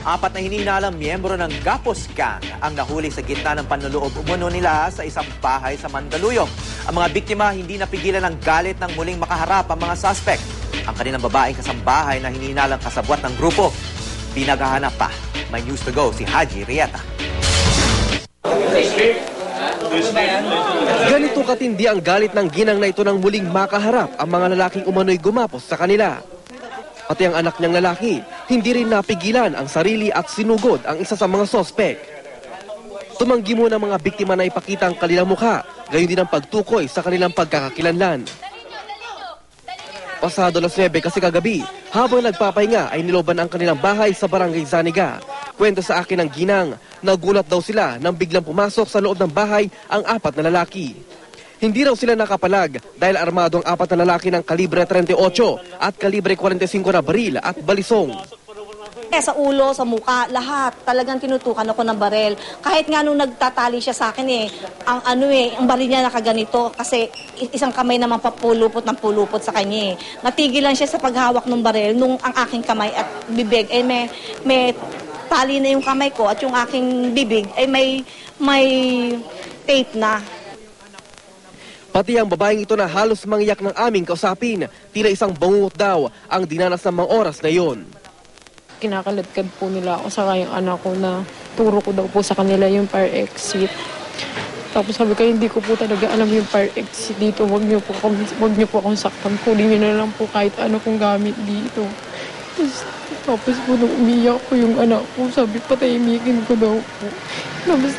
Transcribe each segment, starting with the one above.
4 na hinihinalang miyembro ng Gapos Gang ang nahuli sa gitna ng panloloob umano nila sa isang bahay sa Mandaluyong. Ang mga biktima hindi napigilan ng galit ng muling makaharap ang mga suspect. Ang kanilang babaeng kasambahay na hinihinalang kasabwat ng grupo, pinaghahanap pa. May news to go si Haji Rieta. Ganito katindi ang galit ng ginang na ito nang muling makaharap ang mga lalaking umano'y gumapos sa kanila. Pati ang anak niyang lalaki, hindi rin napigilan ang sarili at sinugod ang isa sa mga sospek. Tumanggi muna ang mga biktima na ipakita ang kanilang mukha, gayon din ang pagtukoy sa kanilang pagkakakilanlan. Pasado alas 9 kasi kagabi, habang nagpapahinga ay niloban ang kanilang bahay sa Barangay Zaniga. Kwento sa akin ng ginang, nagulat daw sila nang biglang pumasok sa loob ng bahay ang 4 na lalaki. Hindi raw sila nakapalag dahil armado ang 4 na lalaki ng kalibre 38 at kalibre 45 na baril at balisong. Sa ulo, sa muka, lahat. Talagang tinutukan ako ng barel. Kahit nga nung nagtatali siya sa akin ang baril niya nakaganito kasi isang kamay naman papulupot ng pulupot sa kanya. Natigilan siya sa paghawak ng barel nung ang aking kamay at bibig may tali na yung kamay ko at yung aking bibig ay may tape na. Pati ang babaeng ito na halos mangyak ng aming kausapin, tila isang bangungot daw ang dinanas ng mga oras na yon. Kinakaladkad po nila ako sa yung anak ko na turo ko daw po sa kanila yung fire exit. Tapos sabi ko, hindi ko po talaga alam yung fire exit dito. Huwag niyo po akong saktan. Kunin niyo na lang po kahit ano kong gamit dito. Tapos po nung umiyak po yung anak ko, sabi patahimikin ko daw po. Tapos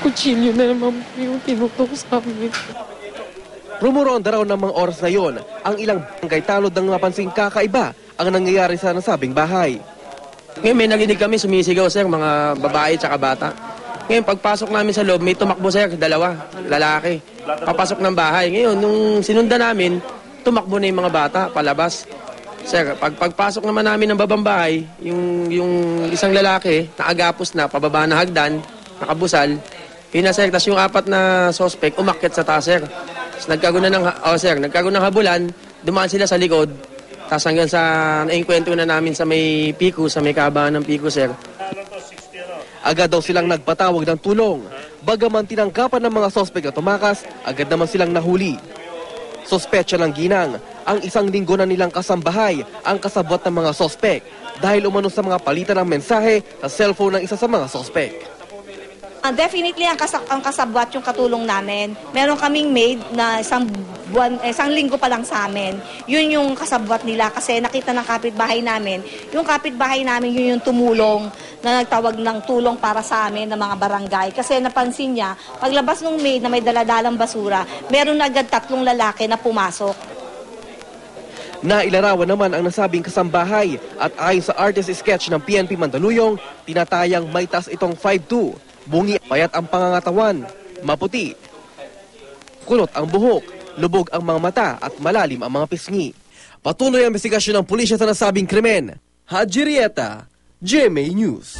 kutsilyo na naman po yung tinutok sa amin. Rumuronda raw ng mga oras na yon, ang ilang barangay tanod ng mapansing kakaiba ang nangyayari sa nasabing bahay. Ngayon may narinig kami sumisigaw sir, mga babae at bata. Ngayon pagpasok namin sa loob, may tumakbo sir, 2 lalaki. Papasok ng bahay. Ngayon nung sinundan namin, tumakbo na yung mga bata palabas. Sir, pagpasok naman namin ng babang bahay, yung isang lalaki, naagapos na, pababa na hagdan, nakabusal, yun na sir, tas yung 4 na suspect, umakyat sa taas sir. Tapos nagkaroon ng habulan, dumaan sila sa likod, tapos hanggang sa naingkwento na namin sa may Pico, sa may kabahan ng Pico sir. Agad daw silang nagpatawag ng tulong. Bagaman tinangkapan ng mga suspect na tumakas, agad naman silang nahuli. Sospetsa ng ginang, ang 1 linggo na nilang kasambahay ang kasabwat ng mga sospek dahil umano sa mga palitan ng mensahe sa cellphone ng isa sa mga sospek. Definitely ang kasabwat yung katulong namin. Meron kaming maid na isang linggo pa lang sa amin. Yun yung kasabwat nila kasi nakita ng kapitbahay namin. Yung kapitbahay namin yun yung tumulong na nagtawag ng tulong para sa amin ng mga barangay. Kasi napansin niya, paglabas ng maid na may daladalang basura, meron agad 3 lalaki na pumasok. Nailarawan naman ang nasabing kasambahay at ayon sa artist sketch ng PNP Mandaluyong, tinatayang may taas itong 5'2", bungi payat ang pangangatawan, maputi, kulot ang buhok, lubog ang mga mata at malalim ang mga pisngi. Patuloy ang investigasyon ng pulisya sa nasabing krimen. Haji Rieta, GMA News.